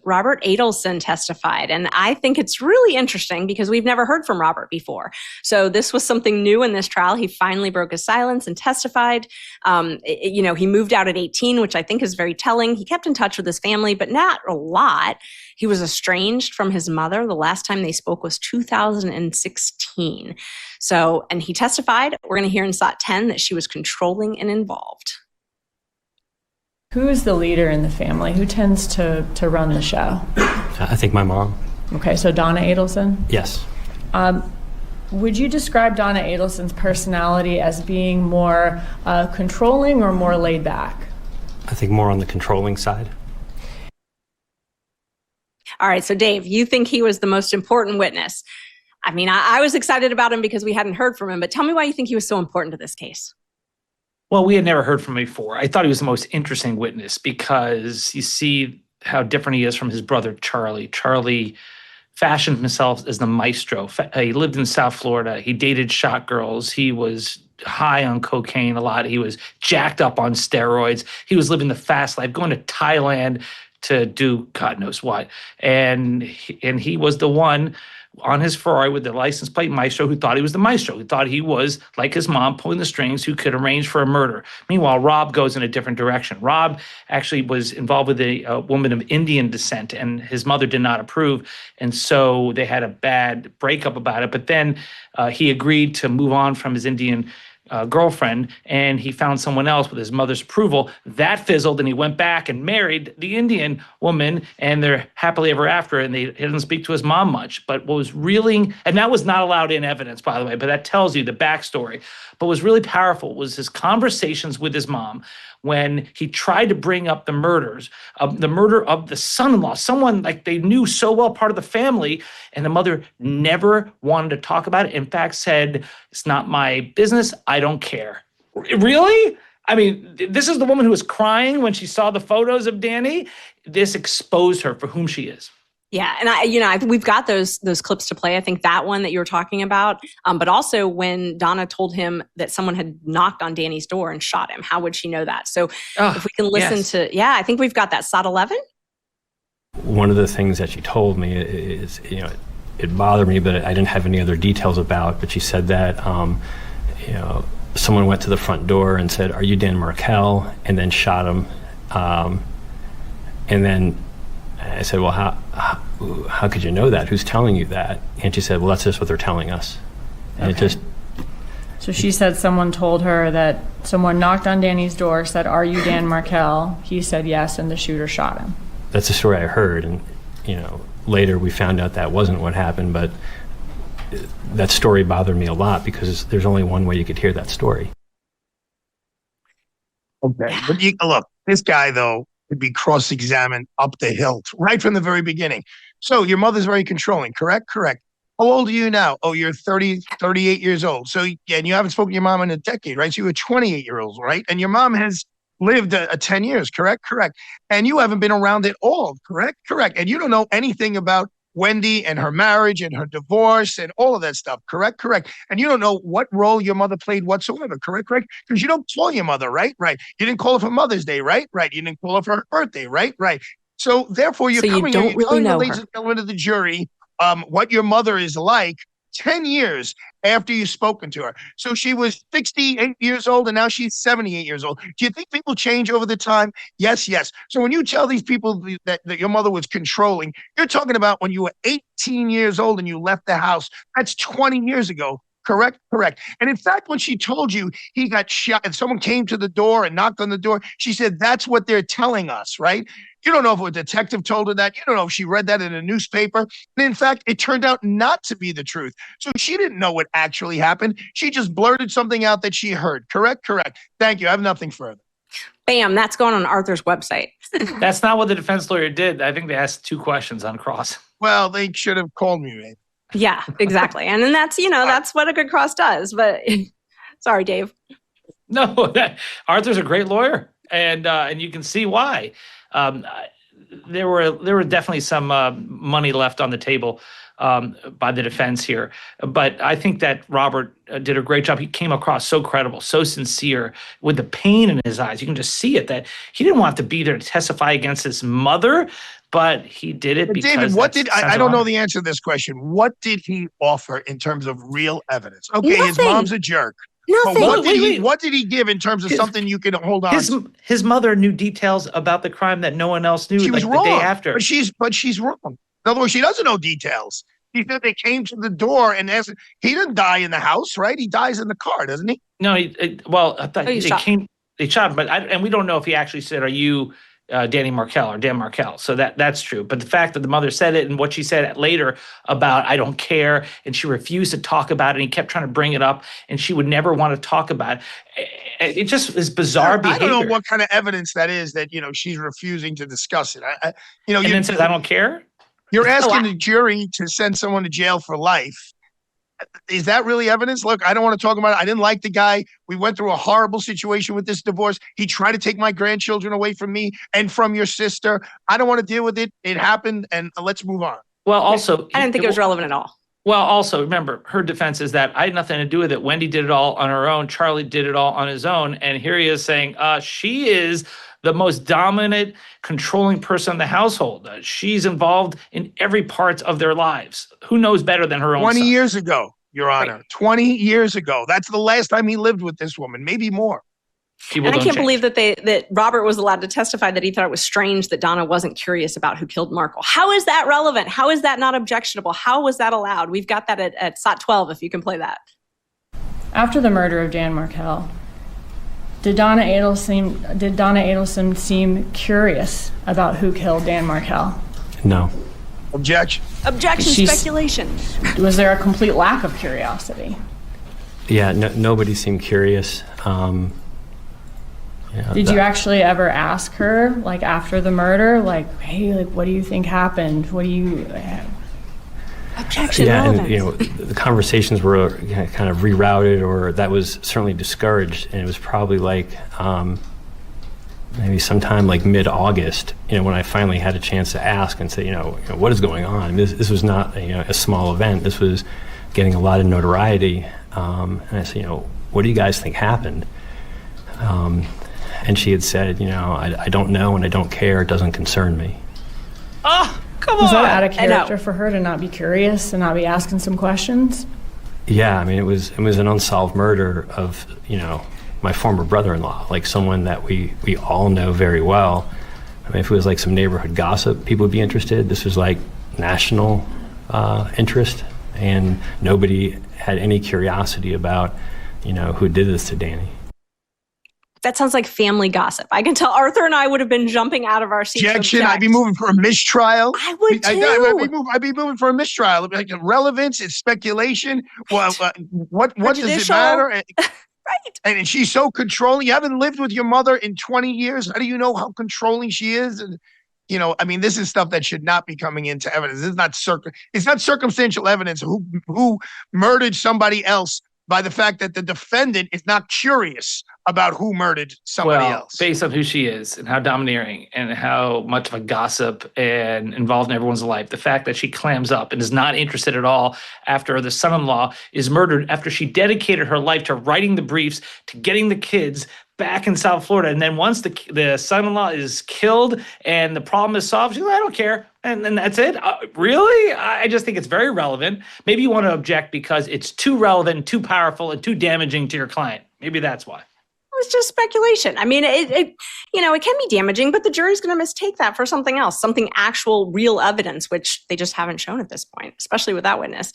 Robert Adelson testified. And I think it's really interesting because we've never heard from Robert before. So this was something new in this trial. He finally broke his silence and testified. He moved out at 18, which I think is very telling. He kept in touch with his family, but not a lot. He was estranged from his mother. The last time they spoke was 2016. So, and he testified. We're going to hear in SOT 10 that she was controlling and involved. Who is the leader in the family? Who tends to run the show? I think my mom. Okay, so Donna Adelson? Yes. Would you describe Donna Adelson's personality as being more controlling or more laid back? I think more on the controlling side. All right, so Dave, you think he was the most important witness. I mean, I was excited about him because we hadn't heard from him, but tell me why you think he was so important to this case. Well, we had never heard from him before. I thought he was the most interesting witness because you see how different he is from his brother, Charlie. Charlie fashioned himself as the maestro. He lived in South Florida. He dated shot girls. He was high on cocaine a lot. He was jacked up on steroids. He was living the fast life, going to Thailand to do God knows what. And he was the one on his Ferrari with the license plate maestro who thought he was the maestro, who thought he was, like his mom, pulling the strings, who could arrange for a murder. Meanwhile, Rob goes in a different direction. Rob actually was involved with a woman of Indian descent, and his mother did not approve. And so they had a bad breakup about it. But then he agreed to move on from his Indian girlfriend, and he found someone else with his mother's approval. That fizzled, and he went back and married the Indian woman, and they're happily ever after, and he didn't speak to his mom much. But what was really, and that was not allowed in evidence, by the way, but that tells you the backstory. But what was really powerful was his conversations with his mom when he tried to bring up the murder of the son-in-law, someone like they knew so well, part of the family, and the mother never wanted to talk about it. In fact, said, "It's not my business. I don't care." Really? I mean, this is the woman who was crying when she saw the photos of Danny. This exposed her for whom she is. Yeah, and we've got those clips to play. I think that one that you were talking about, but also when Donna told him that someone had knocked on Danny's door and shot him. How would she know that? So if we can listen to, I think we've got that SOT 11. One of the things that she told me is, it bothered me, but I didn't have any other details about. But she said that, someone went to the front door and said, "Are you Dan Markel?" and then shot him, and then. I said, "Well, how could you know that? Who's telling you that?" And she said, "Well, that's just what they're telling us." And okay. So she said someone told her that someone knocked on Danny's door, said, "Are you Dan Markel?" He said yes, and the shooter shot him. That's the story I heard. And, later we found out that wasn't what happened, but that story bothered me a lot because there's only one way you could hear that story. Okay. But look, this guy, though, to be cross-examined up the hilt right from the very beginning. So your mother's very controlling, correct? Correct. How old are you now? Oh, you're 38 years old. So, and you haven't spoken to your mom in a decade, right? So you were 28 years old, right? And your mom has lived 10 years, correct? Correct. And you haven't been around at all, correct? Correct. And you don't know anything about Wendy and her marriage and her divorce and all of that stuff. Correct? Correct. And you don't know what role your mother played whatsoever. Correct? Correct. Because you don't call your mother, right? Right. You didn't call her for Mother's Day, right? Right. You didn't call her for her birthday, right? Right. So therefore, you're coming here, you're telling the ladies and gentlemen of the jury what your mother is like 10 years after you've spoken to her. So she was 68 years old and now she's 78 years old. Do you think people change over the time? Yes, yes. So when you tell these people that your mother was controlling, you're talking about when you were 18 years old and you left the house. That's 20 years ago. Correct? Correct. And in fact, when she told you he got shot and someone came to the door and knocked on the door, she said, "That's what they're telling us," right? You don't know if a detective told her that. You don't know if she read that in a newspaper. And in fact, it turned out not to be the truth. So she didn't know what actually happened. She just blurted something out that she heard. Correct? Correct. Thank you. I have nothing further. Bam, that's going on Arthur's website. That's not what the defense lawyer did. I think they asked 2 questions on cross. Well, they should have called me, man. Yeah, exactly. And then that's, that's what a good cross does. But sorry, Dave. No, Arthur's a great lawyer. And you can see why. There were definitely some money left on the table by the defense here. But I think that Robert did a great job. He came across so credible, so sincere, with the pain in his eyes. You can just see it, that he didn't want to be there to testify against his mother. but he did it But because David, what that's did sense I of don't know honor. the answer to this question. What did he offer in terms of real evidence? Okay, his Nothing. mom's a jerk. But Nothing. what did he give in terms of His- something you can hold on to? His mother knew details about the crime that no one else knew, She was like the day wrong. after. But she's wrong. In other words, she doesn't know details. He said they came to the door and asked. He didn't die in the house, right? He dies in the car, doesn't he? No, well, I thought Oh, he shot. they shot him, but and we don't know if he actually said, "Are you Danny Markel or Dan Markel?" So that's true. But the fact that the mother said it and what she said later about "I don't care" and she refused to talk about it, and he kept trying to bring it up, and she would never want to talk about it. It just is bizarre behavior. I don't know what kind of evidence that is that she's refusing to discuss it. And then says, "I don't care." You're asking the jury to send someone to jail for life. Is that really evidence? Look, I don't want to talk about it. I didn't like the guy. We went through a horrible situation with this divorce. He tried to take my grandchildren away from me and from your sister. I don't want to deal with it. It happened, and let's move on. Well, also, I didn't think it was relevant at all. Well, also, remember, her defense is that I had nothing to do with it. Wendy did it all on her own. Charlie did it all on his own. And here he is saying she is the most dominant, controlling person in the household. She's involved in every part of their lives. Who knows better than her own 20 son? years ago, Your Honor. Right. 20 years ago. That's the last time he lived with this woman, maybe more. People And I don't can't change. believe that Robert was allowed to testify that he thought it was strange that Donna wasn't curious about who killed Markle. How is that relevant? How is that not objectionable? How was that allowed? We've got that at SOT 12 if you can play that. After the murder of Dan Markel, did Donna Adelson seem curious about who killed Dan Markel? No. Objection. Objection, She's- speculation. Was there a complete lack of curiosity? Yeah, nobody seemed curious. Did you actually ever ask her, like after the murder, like, hey, like, what do you think happened? What do you? Objection, Yeah, relevant. and the conversations were kind of rerouted, or that was certainly discouraged, and it was probably like maybe sometime like mid-August, when I finally had a chance to ask and say, what is going on? This was not a small event. This was getting a lot of notoriety, and I said, what do you guys think happened? And she had said, I don't know and I don't care. It doesn't concern me. Oh, come Was on. that out of I know. character for her to not be curious and not be asking some questions? Yeah, I mean, it was an unsolved murder of, my former brother-in-law, like someone that we all know very well. I mean, if it was like some neighborhood gossip, people would be interested. This was like national interest, and nobody had any curiosity about, who did this to Danny. That sounds like family gossip. I can tell Arthur and I would have been jumping out of our seats. to Objection. I'd be object. moving for a mistrial. I would too. I'd be moving for a mistrial. Like relevance, it's speculation. Well, what does it Prejudicial. matter? Right. And she's so controlling. You haven't lived with your mother in 20 years. How do you know how controlling she is? And this is stuff that should not be coming into evidence. It's not circumstantial evidence who murdered somebody else by the fact that the defendant is not curious about who murdered somebody else. Based on who she is and how domineering and how much of a gossip and involved in everyone's life, the fact that she clams up and is not interested at all after the son-in-law is murdered after she dedicated her life to writing the briefs, to getting the kids back in South Florida. And then once the son-in-law is killed and the problem is solved, she's like, I don't care. And that's it? Really? I just think it's very relevant. Maybe you want to object because it's too relevant, too powerful, and too damaging to your client. Maybe that's why. It was just speculation. I mean, it can be damaging, but the jury's going to mistake that for something else, something actual, real evidence, which they just haven't shown at this point, especially with that witness.